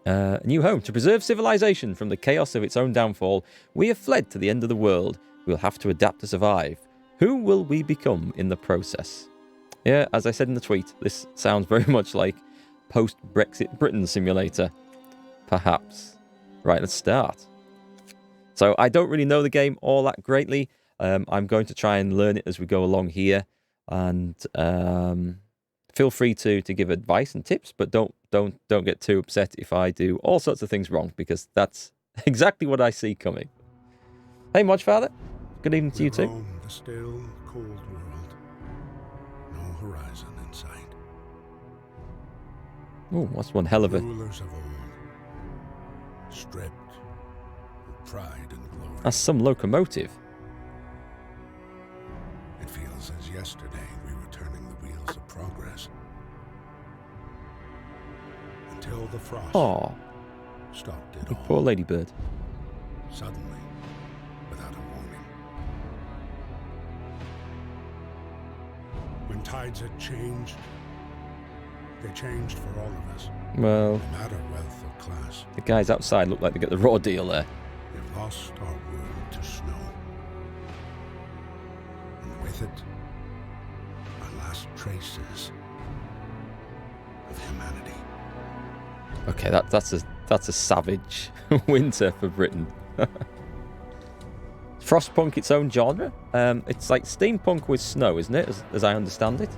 A new home. To preserve civilization from the chaos of its own downfall, we have fled to the end of the world. We'll have to adapt to survive. Who will we become in the process? Yeah, as I said in the tweet, this sounds very much like post-Brexit Britain simulator. Perhaps. Right, let's start. So I don't really know the game all that greatly. I'm going to try and learn it as we go along here. And feel free to give advice and tips, but don't get too upset if I do all sorts of things wrong, because that's exactly what I see coming. Hey, Modgefather. Good evening to you too. Roam the still, cold world. No horizon in sight. Oh, that's one hell of a... Rulers of old, stripped of pride and glory. That's some locomotive. It feels as yesterday we were turning the wheels of progress. Until the frost stopped it all. Poor ladybird. Suddenly, without a warning. When tides had changed, they changed for all of us. Well, no matter wealth or class. The guys outside look like they get the raw deal there. We've lost our world to snow. And with it, our last traces of humanity. Okay, that's a savage winter for Britain. Frostpunk its own genre. It's like steampunk with snow, isn't it? As I understand it.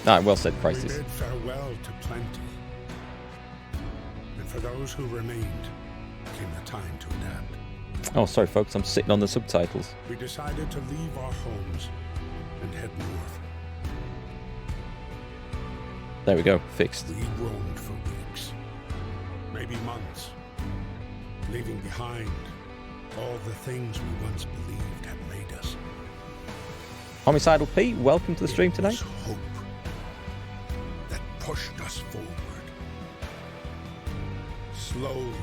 Ah, well said, Crisis. We bid farewell to plenty. And for those who remained, came the time to adapt. Oh, sorry, folks. I'm sitting on the subtitles. We decided to leave our homes and head north. There we go. Fixed. We roamed for weeks, maybe months, leaving behind all the things we once believed had made us. Homicidal P, welcome to the stream tonight. It was hope that pushed us forward. Slowly,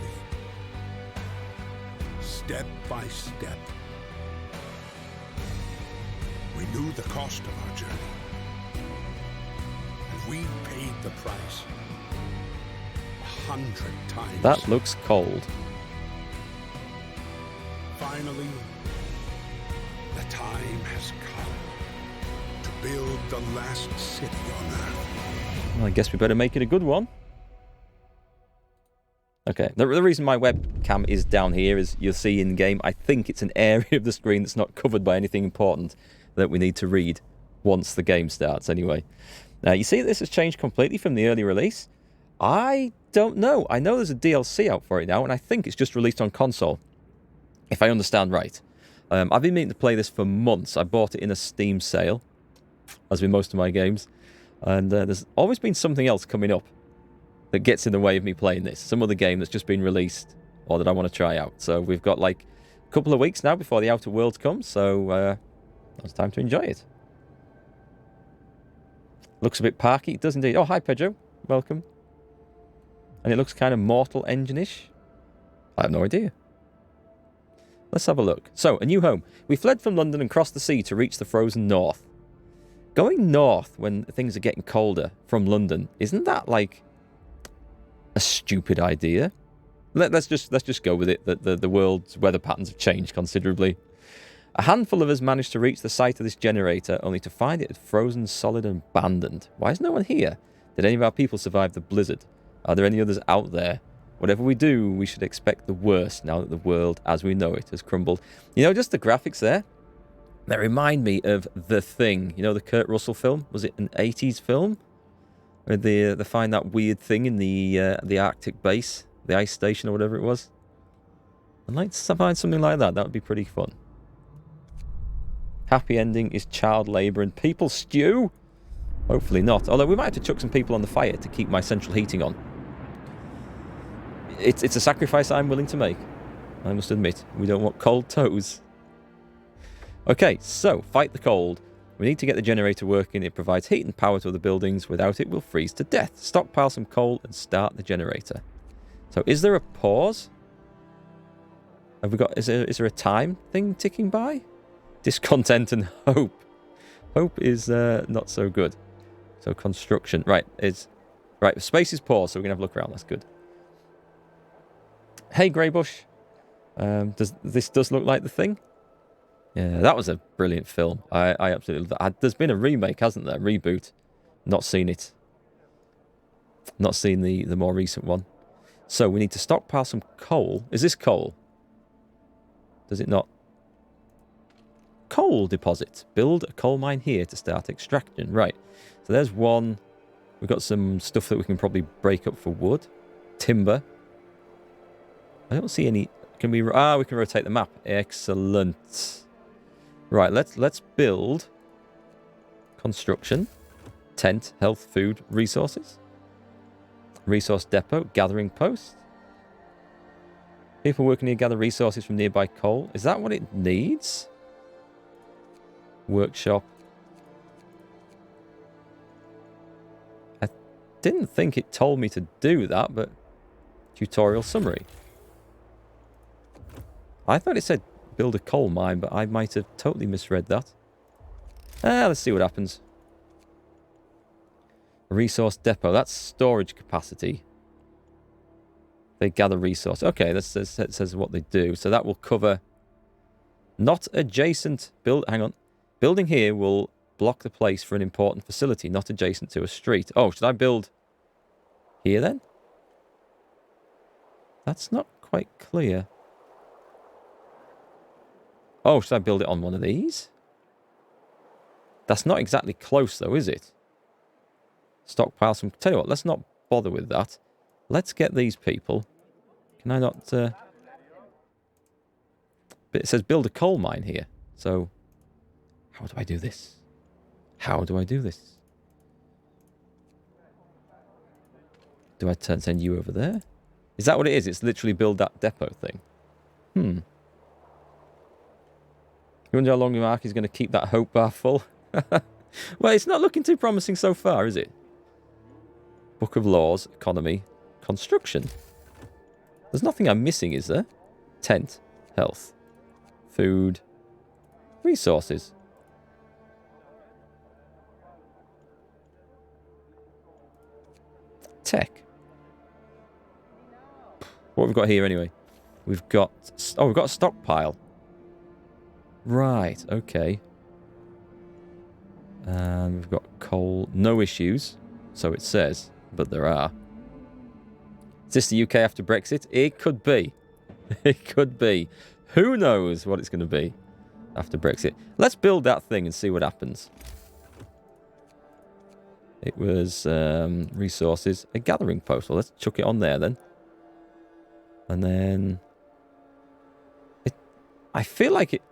step by step. We knew the cost of our journey. And we paid the price 100 times. That looks cold. Finally, the time has come to build the last city on Earth. Well, I guess we better make it a good one. Okay, the reason my webcam is down here is you'll see in game, I think it's an area of the screen that's not covered by anything important that we need to read once the game starts anyway. Now, you see this has changed completely from the early release? I don't know. I know there's a DLC out for it now, and I think it's just released on console, if I understand right. I've been meaning to play this for months. I bought it in a Steam sale, as with most of my games, and there's always been something else coming up that gets in the way of me playing this. Some other game that's just been released or that I want to try out. So we've got like a couple of weeks now before the Outer Worlds comes, so it's time to enjoy it. Looks a bit parky. It does indeed. Oh, hi, Pedro. Welcome. And it looks kind of Mortal Engine-ish. I have no idea. Let's have a look. So, a new home. We fled from London and crossed the sea to reach the frozen north. Going north when things are getting colder from London, isn't that like a stupid idea? Let's just go with it that the world's weather patterns have changed considerably. A handful of us managed to reach the site of this generator, only to find it frozen solid and abandoned. Why is no one here? Did any of our people survive the blizzard? Are there any others out there? Whatever we do, we should expect the worst now that the world as we know it has crumbled. You know, just the graphics there, they remind me of The Thing. You know, the Kurt Russell film? Was it an 80s film? Where they find that weird thing in the Arctic base, the ice station or whatever it was. I'd like to find something like that. That would be pretty fun. Happy ending is child labour and people stew? Hopefully not. Although we might have to chuck some people on the fire to keep my central heating on. It's a sacrifice I'm willing to make. I must admit, we don't want cold toes. Okay, so, fight the cold. We need to get the generator working. It provides heat and power to other buildings. Without it, we'll freeze to death. Stockpile some coal and start the generator. So, is there a pause? Have we got... Is there a time thing ticking by? Discontent and hope. Hope is not so good. So, construction. Right, is Right, space is poor, so we're going to have a look around. That's good. Hey, Greybush. This does look like the thing? Yeah, that was a brilliant film. I absolutely love that. There's been a remake, hasn't there? Reboot. Not seen it. Not seen the more recent one. So we need to stockpile some coal. Is this coal? Does it not? Coal deposit. Build a coal mine here to start extraction. Right. So there's one. We've got some stuff that we can probably break up for wood. Timber. I don't see any. Can we? We can rotate the map. Excellent. Right. Let's build. Construction. Tent. Health. Food. Resources. Resource depot. Gathering post. People working here gather resources from nearby coal. Is that what it needs? Workshop. I didn't think it told me to do that, but tutorial summary. I thought it said build a coal mine, but I might have totally misread that. Let's see what happens. Resource depot. That's storage capacity. They gather resource. Okay, that says what they do. So that will cover not adjacent build. Hang on. Building here will block the place for an important facility, not adjacent to a street. Oh, should I build here then? That's not quite clear. Oh, should I build it on one of these? That's not exactly close though, is it? Stockpile some. Tell you what, let's not bother with that. Let's get these people. Can I not... But it says build a coal mine here. So, how do I do this? How do I do this? Do I send you over there? Is that what it is? It's literally build that depot thing. You wonder how long Mark is going to keep that hope bar full? Well, it's not looking too promising so far, is it? Book of Laws, Economy, Construction. There's nothing I'm missing, is there? Tent, Health, Food, Resources. Tech. What have we got here anyway? We've got... Oh, we've got a stockpile. Right, okay. And we've got coal. No issues, so it says, but there are. Is this the UK after Brexit? It could be. It could be. Who knows what it's going to be after Brexit. Let's build that thing and see what happens. It was resources. A gathering post. Well, let's chuck it on there then. And then... I feel like it...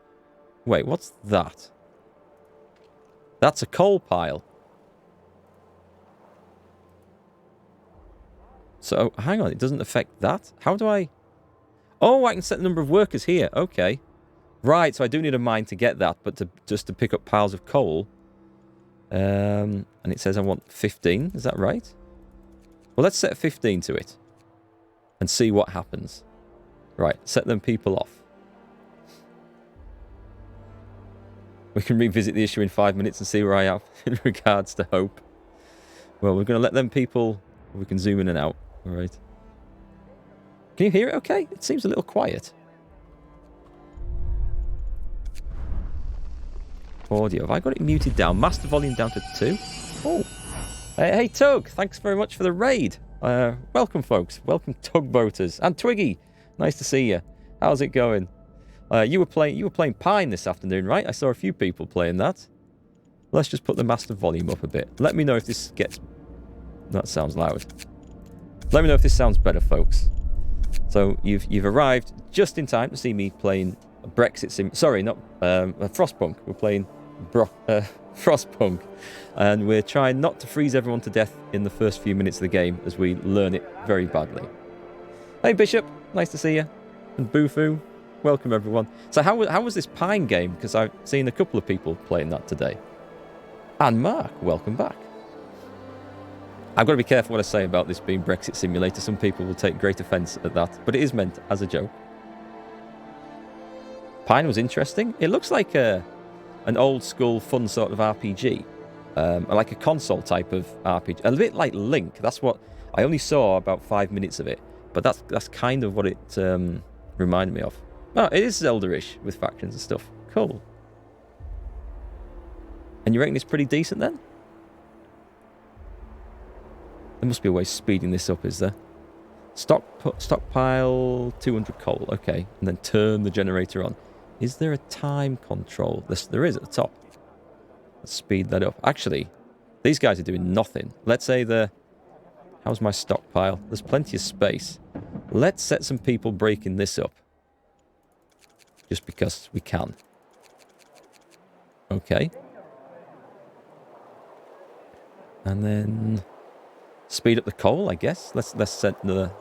Wait, what's that? That's a coal pile. So, hang on, it doesn't affect that? How do I... Oh, I can set the number of workers here. Okay. Right, so I do need a mine to get that, but just to pick up piles of coal. And it says I want 15. Is that right? Well, let's set 15 to it. And see what happens. Right, set them people off. We can revisit the issue in 5 minutes and see where I am in regards to hope. Well, we're going to let them people... We can zoom in and out. All right. Can you hear it okay? It seems a little quiet. Audio. Have I got it muted down? Master volume down to 2. Oh. Hey, Tug. Thanks very much for the raid. Welcome, folks. Welcome, Tugboaters. And Twiggy. Nice to see you. How's it going? You were playing Pine this afternoon, right? I saw a few people playing that. Let's just put the master volume up a bit. Let me know if this gets... That sounds loud. Let me know if this sounds better, folks. So you've arrived just in time to see me playing a Brexit sim. Sorry, not Frostpunk. We're playing Frostpunk, and we're trying not to freeze everyone to death in the first few minutes of the game as we learn it very badly. Hey, Bishop. Nice to see you. And Bufu. Welcome, everyone. So how was this Pine game? Because I've seen a couple of people playing that today. And Mark, welcome back. I've got to be careful what I say about this being Brexit Simulator. Some people will take great offence at that, but it is meant as a joke. Pine was interesting. It looks like an old-school, fun sort of RPG. like a console type of RPG. A bit like Link. That's what... I only saw about 5 minutes of it. But that's kind of what it reminded me of. Oh, it is Zelda-ish with factions and stuff. Cool. And you reckon it's pretty decent then? There must be a way of speeding this up, is there? Stockpile 200 coal. Okay. And then turn the generator on. Is there a time control? There is at the top. Let's speed that up. Actually, these guys are doing nothing. Let's say how's my stockpile? There's plenty of space. Let's set some people breaking this up. Just because we can. Okay. And then speed up the coal, I guess. Let's set another...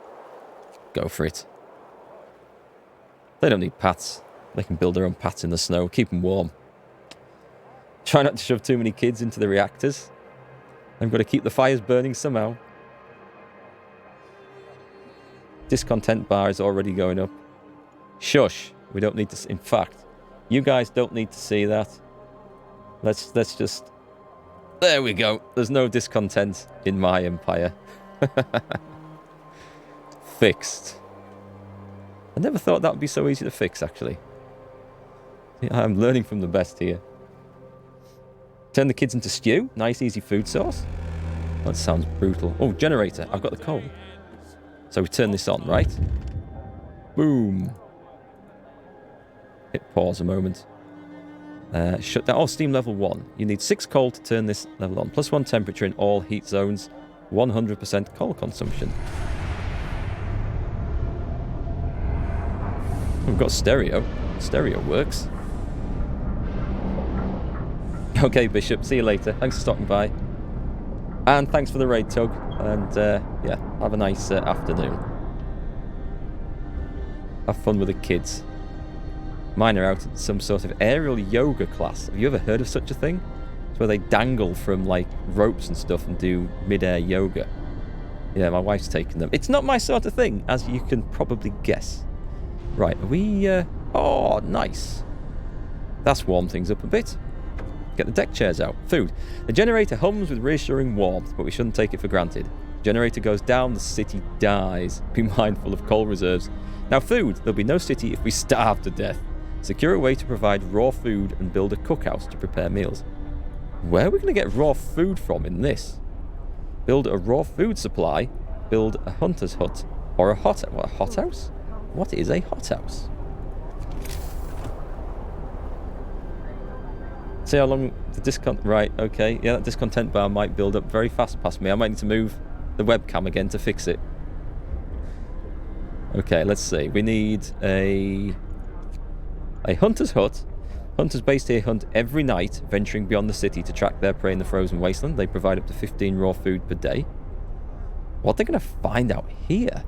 Go for it. They don't need paths. They can build their own paths in the snow. Keep them warm. Try not to shove too many kids into the reactors. I've got to keep the fires burning somehow. Discontent bar is already going up. Shush. We don't need to... In fact, you guys don't need to see that. Let's just... There we go. There's no discontent in my empire. Fixed. I never thought that would be so easy to fix, actually. I'm learning from the best here. Turn the kids into stew. Nice, easy food source. That sounds brutal. Oh, generator. I've got the coal. So we turn this on, right? Boom. Hit pause a moment. Shut down. Oh, steam level 1. You need 6 coal to turn this level on. +1 temperature in all heat zones. 100% coal consumption. We've got stereo. Stereo works. Okay, Bishop. See you later. Thanks for stopping by. And thanks for the raid, Tug. And, yeah, have a nice afternoon. Have fun with the kids. Mine are out at some sort of aerial yoga class. Have you ever heard of such a thing? It's where they dangle from, like, ropes and stuff and do mid-air yoga. Yeah, my wife's taken them. It's not my sort of thing, as you can probably guess. Right, are we... Oh, nice. That's warmed things up a bit. Get the deck chairs out. Food. The generator hums with reassuring warmth, but we shouldn't take it for granted. The generator goes down, the city dies. Be mindful of coal reserves. Now food. There'll be no city if we starve to death. Secure a way to provide raw food and build a cookhouse to prepare meals. Where are we going to get raw food from in this? Build a raw food supply. Build a hunter's hut. Or a hothouse? What is a hothouse? See how long the discontent... Right, okay. Yeah, that discontent bar might build up very fast past me. I might need to move the webcam again to fix it. Okay, let's see. We need a hunter's hut. Hunters based here hunt every night, venturing beyond the city to track their prey in the frozen wasteland. They provide up to 15 raw food per day. What they're going to find out here?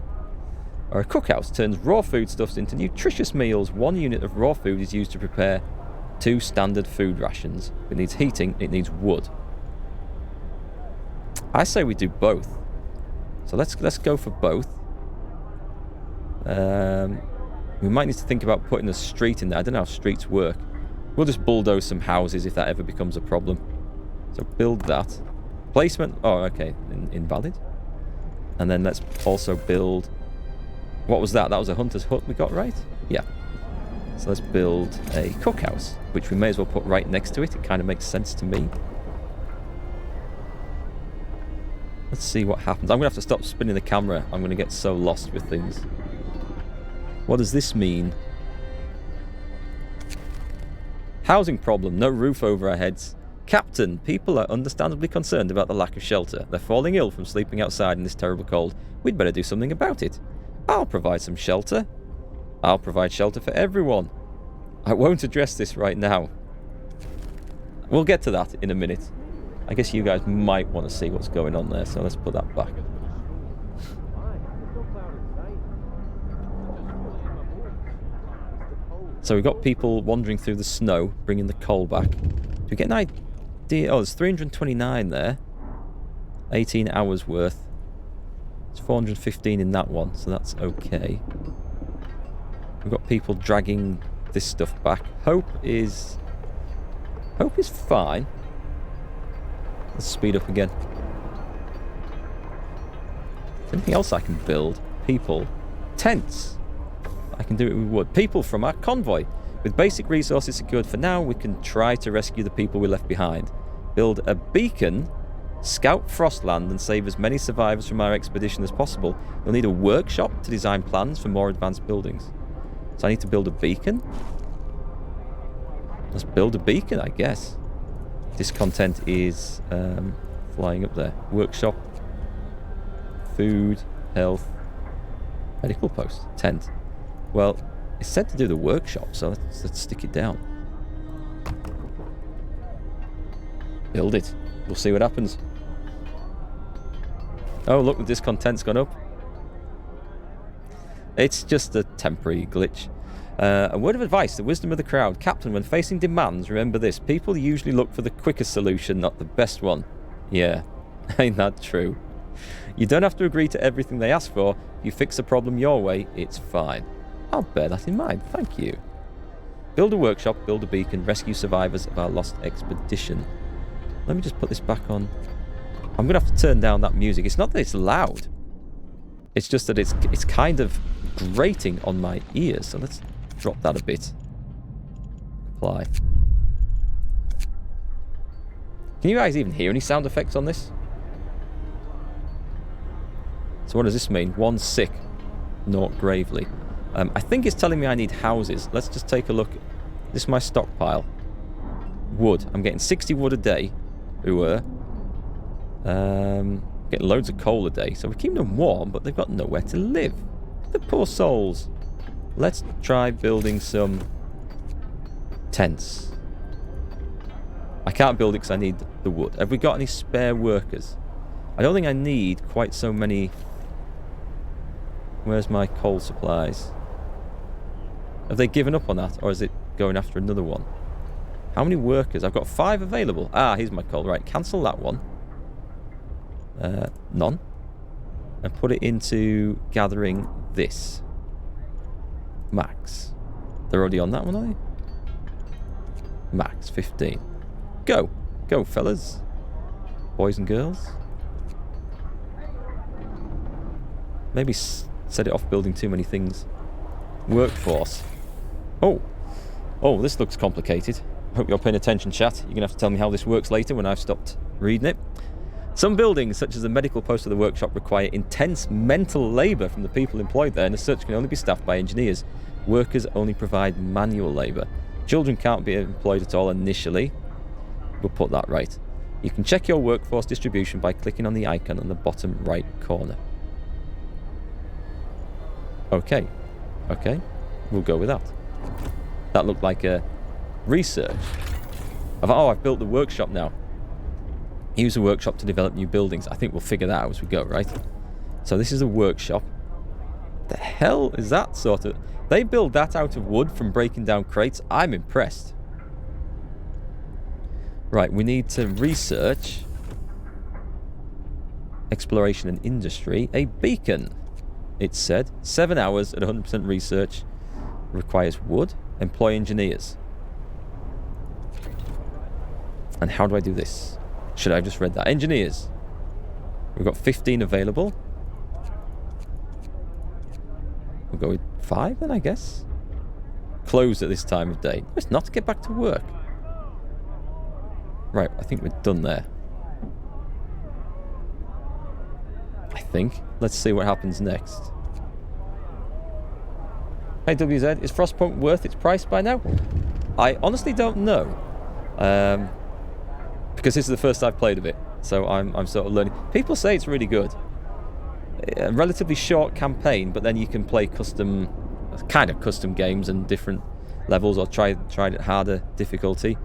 Or a cookhouse turns raw foodstuffs into nutritious meals. 1 unit of raw food is used to prepare 2 standard food rations. It needs heating, it needs wood. I say we do both. So let's go for both. We might need to think about putting a street in there. I don't know how streets work. We'll just bulldoze some houses if that ever becomes a problem. So build that. Placement. Oh, okay. Invalid. And then let's also build... What was that? That was a hunter's hut we got, right? Yeah. So let's build a cookhouse, which we may as well put right next to it. It kind of makes sense to me. Let's see what happens. I'm going to have to stop spinning the camera. I'm going to get so lost with things. What does this mean? Housing problem. No roof over our heads. Captain, people are understandably concerned about the lack of shelter. They're falling ill from sleeping outside in this terrible cold. We'd better do something about it. I'll provide some shelter. I'll provide shelter for everyone. I won't address this right now. We'll get to that in a minute. I guess you guys might want to see what's going on there, so let's put that back. So we've got people wandering through the snow, bringing the coal back. Do we get an idea? Oh, there's 329 there. 18 hours worth. It's 415 in that one, so that's okay. We've got people dragging this stuff back. Hope is fine. Let's speed up again. Is there anything else I can build? People. Tents. I can do it with wood. People from our convoy. With basic resources secured for now, we can try to rescue the people we left behind. Build a beacon, scout Frostland, and save as many survivors from our expedition as possible. We'll need a workshop to design plans for more advanced buildings. So I need to build a beacon? Let's build a beacon, I guess. Discontent is flying up there. Workshop. Food. Health. Medical post. Tent. Well, it's said to do the workshop, so let's stick it down. Build it. We'll see what happens. Oh, look, the discontent's gone up. It's just a temporary glitch. A word of advice, the wisdom of the crowd. Captain, when facing demands, remember this. People usually look for the quickest solution, not the best one. Yeah, ain't that true? You don't have to agree to everything they ask for. If you fix a problem your way, it's fine. I'll bear that in mind, thank you. Build a workshop, build a beacon, rescue survivors of our lost expedition. Let me just put this back on. I'm going to have to turn down that music. It's not that it's loud. It's just that it's kind of grating on my ears. So let's drop that a bit. Apply. Can you guys even hear any sound effects on this? So what does this mean? 1 sick, 0 gravely. I think it's telling me I need houses. Let's just take a look. This is my stockpile. Wood. I'm getting 60 wood a day. Getting loads of coal a day. So we're keeping them warm, but they've got nowhere to live. The poor souls. Let's try building some tents. I can't build it because I need the wood. Have we got any spare workers? I don't think I need quite so many. Where's my coal supplies? Have they given up on that, or is it going after another one? How many workers? I've got 5 available. Ah, here's my coal. Right, cancel that one. None. And put it into gathering this. Max. They're already on that one, are they? Max, 15. Go. Go, fellas. Boys and girls. Maybe set it off building too many things. Workforce. Oh. Oh, this looks complicated. Hope you're paying attention, chat. You're going to have to tell me how this works later when I've stopped reading it. Some buildings, such as the medical post of the workshop, require intense mental labour from the people employed there, and as such can only be staffed by engineers. Workers only provide manual labour. Children can't be employed at all initially. We'll put that right. You can check your workforce distribution by clicking on the icon on the bottom right corner. Okay. Okay. We'll go with that. That looked like a research. I've built the workshop now. Use a workshop to develop new buildings. I think we'll figure that out as we go, right? So this is a workshop. The hell is that sort of... They build that out of wood from breaking down crates. I'm impressed. Right, we need to research exploration and industry. A beacon, it said. 7 hours at 100% research. Requires wood. Employ engineers. And how do I do this? Should I have just read that? Engineers. We've got 15 available. We'll go with 5 then, I guess. Closed at this time of day. It's not to get back to work. Right, I think we're done there. I think. Let's see what happens next. Hey WZ, is Frostpunk worth its price by now? I honestly don't know. Because this is the first I've played of it. So I'm sort of learning. People say it's really good. A relatively short campaign, but then you can play custom games and different levels, or try it at harder difficulty.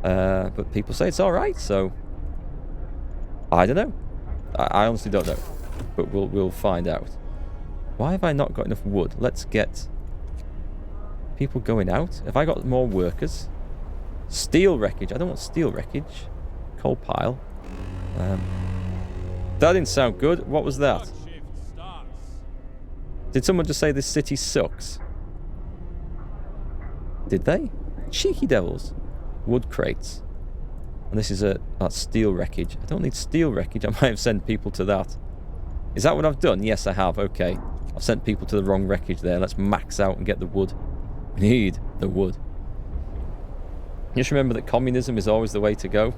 But people say it's alright, so I don't know. I honestly don't know. But we'll find out. Why have I not got enough wood? Let's get people going out. Have I got more workers? Steel wreckage. I don't want steel wreckage. Coal pile. That didn't sound good. What was that? Did someone just say this city sucks? Did they? Cheeky devils. Wood crates. And this is that's steel wreckage. I don't need steel wreckage. I might have sent people to that. Is that what I've done? Yes, I have. Okay. I've sent people to the wrong wreckage there. Let's max out and get the wood. We need the wood. Just remember that communism is always the way to go.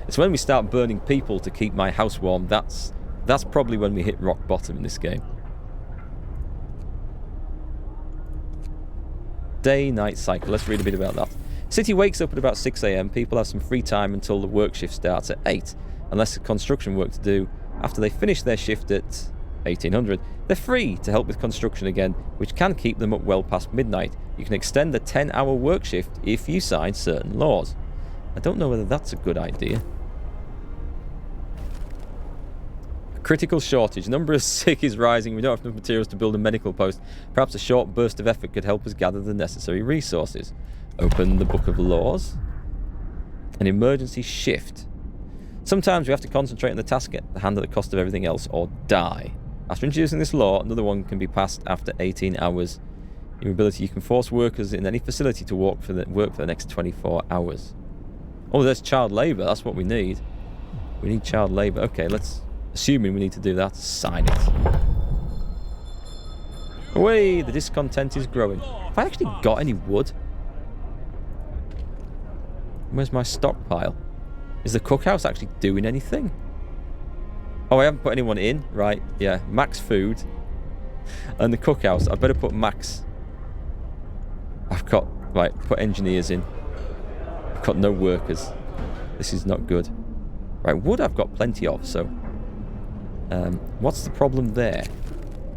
It's when we start burning people to keep my house warm. That's probably when we hit rock bottom in this game. Day-night cycle. Let's read a bit about that. City wakes up at about 6 AM. People have some free time until the work shift starts at 8. Unless there's construction work to do. After they finish their shift at 1800, they're free to help with construction again, which can keep them up well past midnight. You can extend the 10-hour work shift if you sign certain laws. I don't know whether that's a good idea. Critical shortage. Number of sick is rising. We don't have enough materials to build a medical post. Perhaps a short burst of effort could help us gather the necessary resources. Open the Book of Laws. An emergency shift. Sometimes we have to concentrate on the task at hand at the cost of everything else or die. After introducing this law, another one can be passed after 18 hours. Your ability, you can force workers in any facility to work for the next 24 hours. Oh, there's child labour. That's what we need. We need child labour. Okay, let's... Assuming we need to do that, sign it. Away, the discontent is growing. Have I actually got any wood? Where's my stockpile? Is the cookhouse actually doing anything? Oh, I haven't put anyone in. Right, yeah. Max food. And the cookhouse, I better put max... I've got... Right, put engineers in. I've got no workers. This is not good. Right, wood I've got plenty of, so... what's the problem there?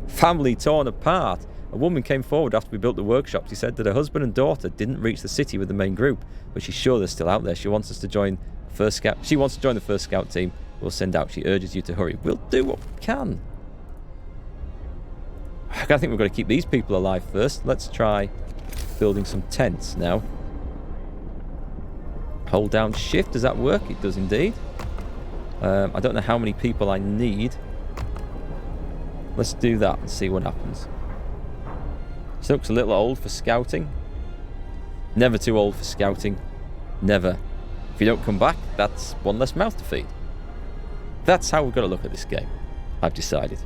Family torn apart. A woman came forward after we built the workshop. She said that her husband and daughter didn't reach the city with the main group, but she's sure they're still out there. She wants us to join the first scout. She wants to join the first scout team. We'll send out. She urges you to hurry. We'll do what we can. I think we've got to keep these people alive first. Let's try building some tents now. Hold down shift. Does that work? It does indeed. I don't know how many people I need. Let's do that and see what happens. She looks a little old for scouting. Never too old for scouting. Never. If you don't come back, that's one less mouth to feed. That's how we've got to look at this game. I've decided.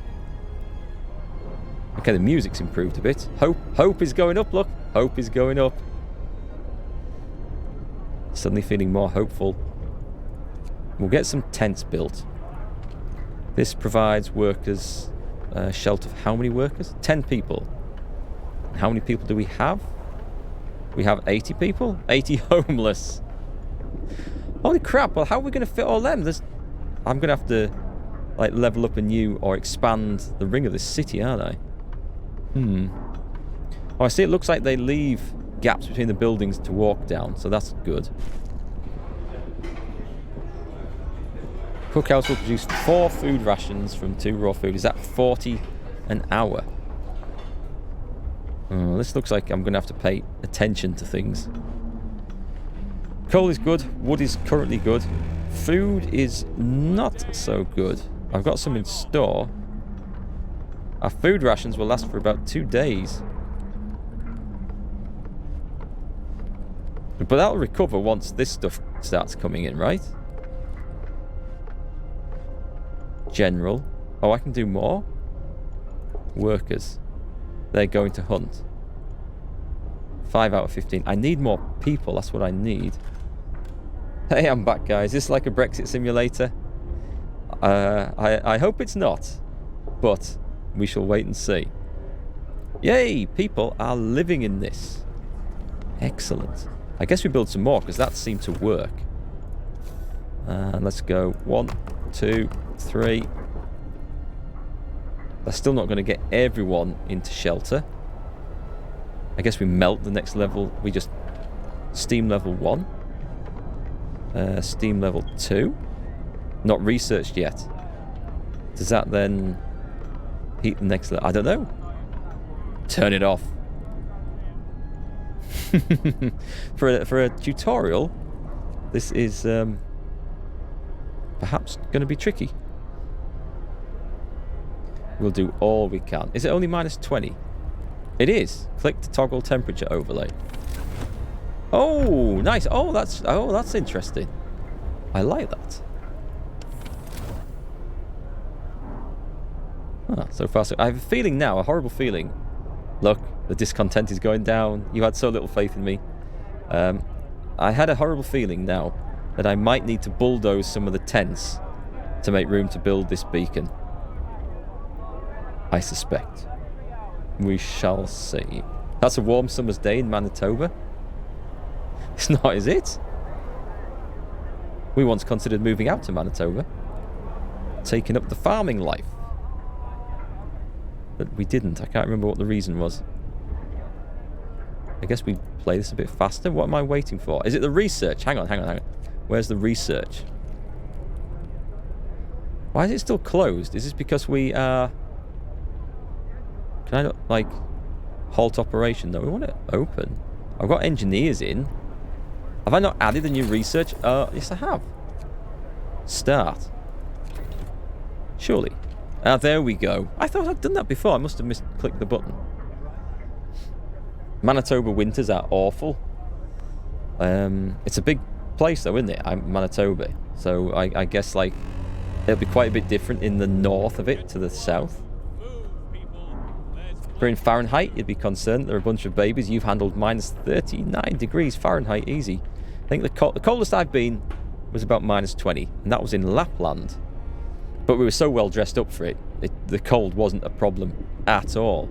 Okay, the music's improved a bit. Hope is going up, look. Hope is going up. Suddenly feeling more hopeful. We'll get some tents built. This provides workers shelter for how many workers? 10 people. How many people do we have? We have 80 people? 80 homeless. Holy crap, well how are we going to fit all them? I'm going to have to like level up a new or expand the ring of this city, aren't I? Oh, I see it looks like they leave gaps between the buildings to walk down, so that's good. Cookhouse will produce 4 food rations from 2 raw food. Is that 40 an hour? Oh, this looks like I'm going to have to pay attention to things. Coal is good. Wood is currently good. Food is not so good. I've got some in store. Our food rations will last for about 2 days. But that'll recover once this stuff starts coming in, right? General. Oh, I can do more? Workers. They're going to hunt. 5 out of 15. I need more people. That's what I need. Hey, I'm back, guys. Is this like a Brexit simulator? I hope it's not. But we shall wait and see. Yay! People are living in this. Excellent. I guess we build some more because that seemed to work. Let's go 1, 2, 3. They're still not going to get everyone into shelter. I guess we melt the next level. We just steam level 1. Steam level 2. Not researched yet. Does that then heat the next level? I don't know. Turn it off. For a tutorial, this is perhaps going to be tricky. We'll do all we can. Is it only -20? It is. Click to toggle temperature overlay. Oh, nice. Oh, that's interesting. I like that. Ah, so far, so I have a feeling now, a horrible feeling. Look, the discontent is going down. You had so little faith in me. I had a horrible feeling now that I might need to bulldoze some of the tents to make room to build this beacon. I suspect. We shall see. That's a warm summer's day in Manitoba. It's not, is it? We once considered moving out to Manitoba, taking up the farming life. But we didn't. I can't remember what the reason was. I guess we play this a bit faster. What am I waiting for? Is it the research? Hang on. Where's the research? Why is it still closed? Is this because we are... Can I not, like, halt operation? No, we want it open. I've got engineers in. Have I not added the new research? Yes, I have. Start. Surely. Ah, there we go. I thought I'd done that before. I must have misclicked the button. Manitoba winters are awful. It's a big place, though, isn't it? Manitoba. So I guess, like, it'll be quite a bit different in the north of it to the south. If you're in Fahrenheit, you'd be concerned. There are a bunch of babies. You've handled minus 39 degrees Fahrenheit easy. I think the coldest I've been was about minus 20, and that was in Lapland. But we were so well dressed up for it, the cold wasn't a problem at all.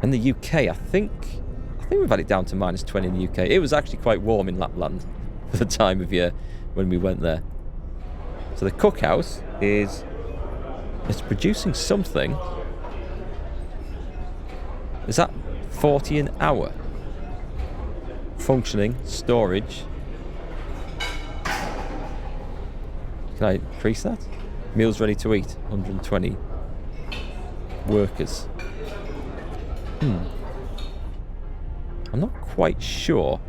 In the UK, I think we've had it down to minus 20 in the UK. It was actually quite warm in Lapland for the time of year when we went there. So the cookhouse it's producing something. Is that 40 an hour? Functioning, storage. Can I increase that? Meals ready to eat, 120. Workers. I'm not quite sure.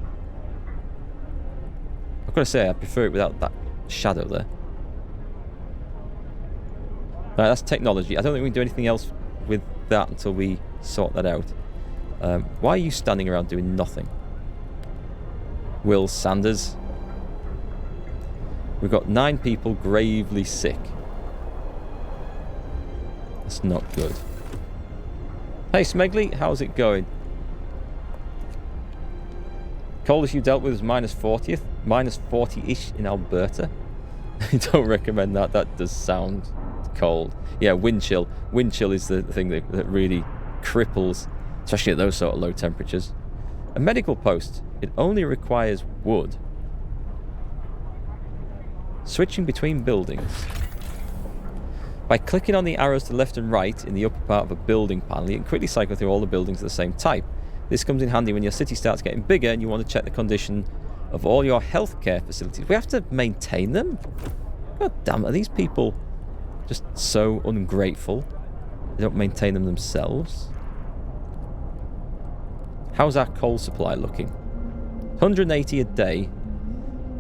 I've got to say, I prefer it without that shadow there. Right, that's technology. I don't think we can do anything else with that until we sort that out. Why are you standing around doing nothing? Will Sanders. We've got 9 people gravely sick. That's not good. Hey Smegly, how's it going? Coldest you dealt with was minus 40th. Minus 40-ish in Alberta. I don't recommend that. That does sound cold. Yeah, wind chill. Wind chill is the thing that really cripples, especially at those sort of low temperatures. A medical post. It only requires wood. Switching between buildings. By clicking on the arrows to left and right in the upper part of a building panel, you can quickly cycle through all the buildings of the same type. This comes in handy when your city starts getting bigger and you want to check the condition of all your healthcare facilities. We have to maintain them? God damn, are these people just so ungrateful? They don't maintain them themselves? How's our coal supply looking? 180 a day.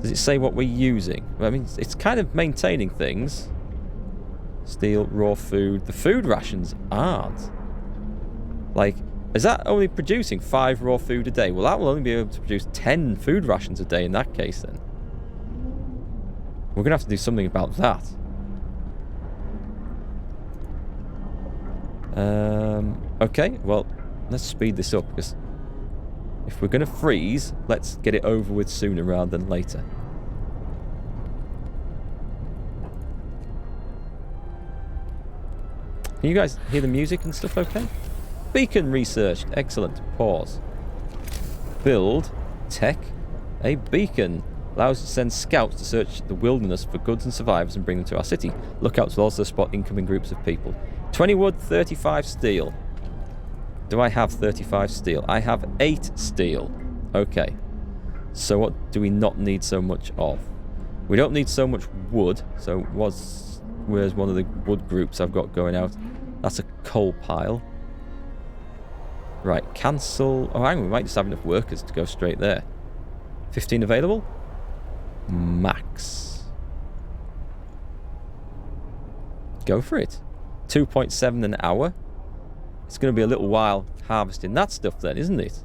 Does it say what we're using? I mean, it's kind of maintaining things. Steel, raw food. The food rations aren't. Like, is that only producing 5 raw food a day? Well, that will only be able to produce 10 food rations a day in that case, then. We're going to have to do something about that. Okay, well, let's speed this up, because if we're going to freeze, let's get it over with sooner rather than later. Can you guys hear the music and stuff okay? Beacon researched. Excellent. Pause. Build. Tech. A beacon. Allows us to send scouts to search the wilderness for goods and survivors and bring them to our city. Lookouts will also spot incoming groups of people. 20 wood, 35 steel. Do I have 35 steel? I have 8 steel. Okay. So what do we not need so much of? We don't need so much wood. So where's one of the wood groups I've got going out? That's a coal pile. Right, cancel. Oh, hang on, we might just have enough workers to go straight there. 15 available? Max. Go for it. 2.7 an hour. It's going to be a little while harvesting that stuff then, isn't it?